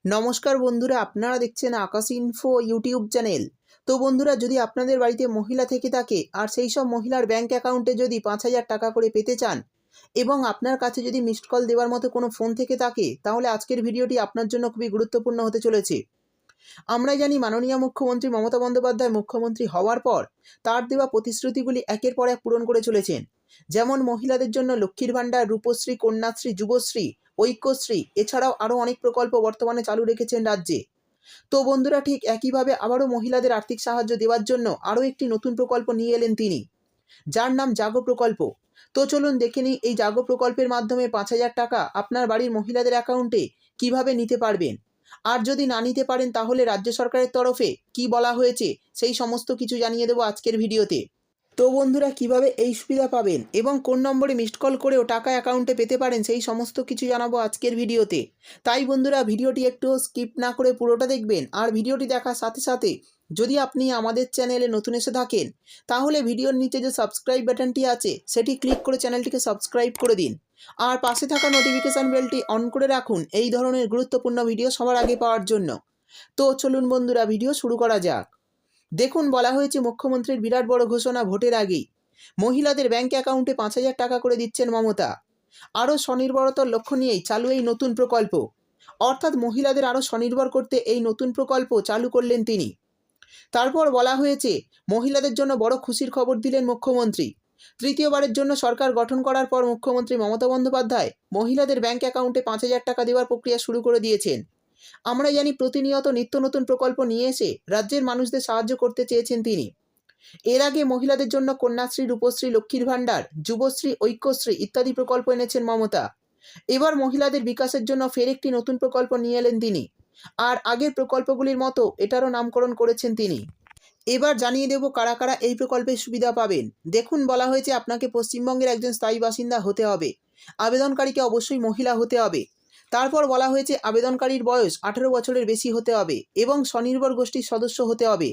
নমস্কার বন্ধুরা, আপনারা দেখছেন আকাশ ইনফো ইউটিউব চ্যানেল। তো বন্ধুরা, যদি আপনাদের বাড়িতে মহিলা থেকে থাকে আর সেই সব মহিলার ব্যাংক অ্যাকাউন্টে যদি 5,000 টাকা করে পেতে চান এবং আপনার কাছে যদি মিসড কল দেওয়ার মতো কোনো ফোন থেকে থাকে, তাহলে আজকের ভিডিওটি আপনার জন্য খুবই গুরুত্বপূর্ণ হতে চলেছে। আমরা জানি মাননীয় মুখ্যমন্ত্রী মমতা বন্দ্যোপাধ্যায় মুখ্যমন্ত্রী হওয়ার পর তার দেওয়া প্রতিশ্রুতিগুলি একের পর এক পূরণ করে চলেছেন। যেমন মহিলাদের জন্য লক্ষ্মীর ভাণ্ডার, রূপশ্রী, কন্যাশ্রী, যুবশ্রী, ঐক্যশ্রী, এছাড়াও আরও অনেক প্রকল্প বর্তমানে চালু রেখেছেন রাজ্যে। তো বন্ধুরা, ঠিক একইভাবে আবারও মহিলাদের আর্থিক সাহায্য দেওয়ার জন্য আরও একটি নতুন প্রকল্প নিয়ে এলেন তিনি, যার নাম জাগো প্রকল্প। তো চলুন দেখে নিই এই জাগো প্রকল্পের মাধ্যমে 5,000 টাকা আপনার বাড়ির মহিলাদের অ্যাকাউন্টে কিভাবে নিতে পারবেন। আর যদি না নিতে পারেন তাহলে রাজ্য সরকারের তরফে কি বলা হয়েছে সেই সমস্ত কিছু জানিয়ে দেবো আজকের ভিডিওতে। তো বন্ধুরা, কিভাবে এই সুবিধা পাবেন এবং কোন নম্বরে মিসড কল করেও টাকা অ্যাকাউন্টে পেতে পারেন সেই সমস্ত কিছু জানাবো আজকের ভিডিওতে। তাই বন্ধুরা, ভিডিওটি একটু স্কিপ না করে পুরোটা দেখবেন। আর ভিডিওটি দেখার সাথে সাথে যদি আপনি আমাদের চ্যানেলে নতুন এসে থাকেন তাহলে ভিডিওর নিচে যে সাবস্ক্রাইব বাটনটি আছে সেটি ক্লিক করে চ্যানেলটিকে সাবস্ক্রাইব করে দিন। আর পাশে থাকা নোটিফিকেশান বেলটি অন করে রাখুন এই ধরনের গুরুত্বপূর্ণ ভিডিও সবার আগে পাওয়ার জন্য। তো চলুন বন্ধুরা, ভিডিও শুরু করা যাক। দেখুন, বলা হয়েছে মুখ্যমন্ত্রীর বিরাট বড় ঘোষণা ভোটের আগেই মহিলাদের ব্যাংক অ্যাকাউন্টে 5,000 টাকা করে দিচ্ছেন মমতা। আরও স্বনির্ভরতার লক্ষ্য নিয়েই চালু এই নতুন প্রকল্প। অর্থাৎ মহিলাদের আরও স্বনির্ভর করতে এই নতুন প্রকল্প চালু করলেন তিনি। তারপর বলা হয়েছে মহিলাদের জন্য বড় খুশির খবর দিলেন মুখ্যমন্ত্রী। তৃতীয়বারের জন্য সরকার গঠন করার পর মুখ্যমন্ত্রী মমতা বন্দ্যোপাধ্যায় মহিলাদের ব্যাংক অ্যাকাউন্টে 5,000 টাকা দেওয়ার প্রক্রিয়া শুরু করে দিয়েছেন। আমরা জানি প্রতিনিয়ত নিত্য নতুন প্রকল্প নিয়ে এসে রাজ্যের মানুষদের সাহায্য করতে চেয়েছেন তিনি। এর আগে মহিলাদের জন্য কন্যাশ্রী, রূপশ্রী, লক্ষ্মীর ভাণ্ডার, যুবশ্রী, ঐক্যশ্রী ইত্যাদি প্রকল্প এনেছেন মমতা। এবার মহিলাদের বিকাশের জন্য ফের একটি নতুন প্রকল্প নিয়ে এলেন তিনি। আর আগের প্রকল্পগুলির মতো এটারও নামকরণ করেছেন তিনি। এবার জানিয়ে দেব কারা কারা এই প্রকল্পের সুবিধা পাবেন। দেখুন, বলা হয়েছে আপনাকে পশ্চিমবঙ্গের একজন স্থায়ী বাসিন্দা হতে হবে। আবেদনকারীকে অবশ্যই মহিলা হতে হবে। তারপর বলা হয়েছে আবেদনকারীর বয়স 18 বছরের বেশি হতে হবে এবং স্বনির্ভর গোষ্ঠীর সদস্য হতে হবে।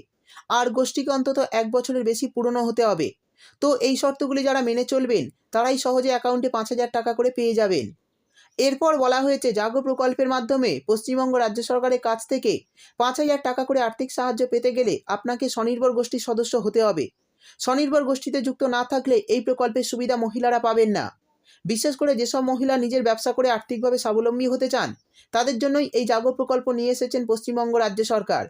আর গোষ্ঠীকে অন্তত 1 বছরের বেশি পুরনো হতে হবে। তো এই শর্তগুলি যারা মেনে চলবেন তারাই সহজে অ্যাকাউন্টে 5,000 টাকা করে পেয়ে যাবেন। এরপর বলা হয়েছে জাগো প্রকল্পের মাধ্যমে পশ্চিমবঙ্গ রাজ্য সরকারের কাছ থেকে 5,000 টাকা করে আর্থিক সাহায্য পেতে গেলে আপনাকে স্বনির্ভর গোষ্ঠীর সদস্য হতে হবে। স্বনির্ভর গোষ্ঠীতে যুক্ত না থাকলে এই প্রকল্পের সুবিধা মহিলারা পাবেন না। বিশেষ করে যেসব মহিলা নিজের ব্যবসা করে আর্থিকভাবে স্বাবলম্বী হতে চান তাদের জন্যই এই জাগো প্রকল্প নিয়ে এসেছেন পশ্চিমবঙ্গ রাজ্য সরকার।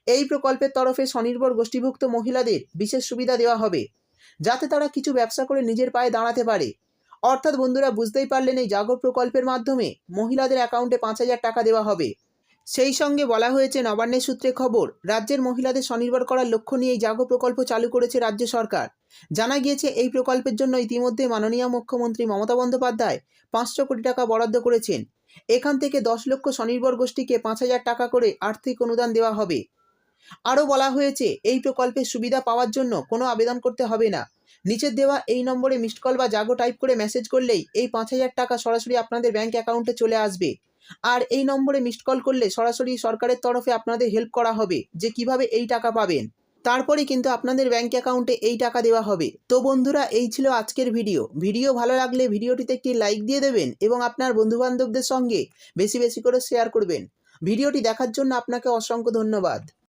এই প্রকল্পের তরফে স্বনির্ভর গোষ্ঠীভুক্ত মহিলাদের বিশেষ সুবিধা দেওয়া হবে যাতে তারা কিছু ব্যবসা করে নিজের পায়ে দাঁড়াতে পারে। অর্থাৎ বন্ধুরা, বুঝতেই পারলেন এই জাগো প্রকল্পের মাধ্যমে মহিলাদের অ্যাকাউন্টে 5,000 টাকা দেওয়া হবে। সেই সঙ্গে বলা হয়েছে নবান্নের সূত্রে খবর, রাজ্যের মহিলাদের স্বনির্ভর করার লক্ষ্য নিয়ে এই জাগো প্রকল্প চালু করেছে রাজ্য সরকার। জানা গিয়েছে এই প্রকল্পের জন্য ইতিমধ্যে মাননীয় মুখ্যমন্ত্রী মমতা বন্দ্যোপাধ্যায় 500 কোটি টাকা বরাদ্দ করেছেন। এখান থেকে 10 লক্ষ স্বনির্ভর গোষ্ঠীকে 5,000 টাকা করে আর্থিক অনুদান দেওয়া হবে। আরও বলা হয়েছে এই প্রকল্পের সুবিধা পাওয়ার জন্য কোনো আবেদন করতে হবে না। নিচের দেওয়া এই নম্বরে মিসড কল বা জাগো টাইপ করে মেসেজ করলেই এই 5,000 টাকা সরাসরি আপনাদের ব্যাংক অ্যাকাউন্টে চলে আসবে। আর এই নম্বরে মিসড কল করলে সরাসরি সরকারের তরফে আপনাদের হেল্প করা হবে যে কিভাবে এই টাকা পাবেন। তারপরে কিন্তু আপনাদের ব্যাংক অ্যাকাউন্টে এই টাকা দেওয়া হবে। তো বন্ধুরা, এই ছিল আজকের ভিডিও ভালো লাগলে ভিডিওটিতে একটি লাইক দিয়ে দেবেন এবং আপনার বন্ধুবান্ধবদের সঙ্গে বেশি বেশি করে শেয়ার করবেন। ভিডিওটি দেখার জন্য আপনাকে অসংখ্য ধন্যবাদ।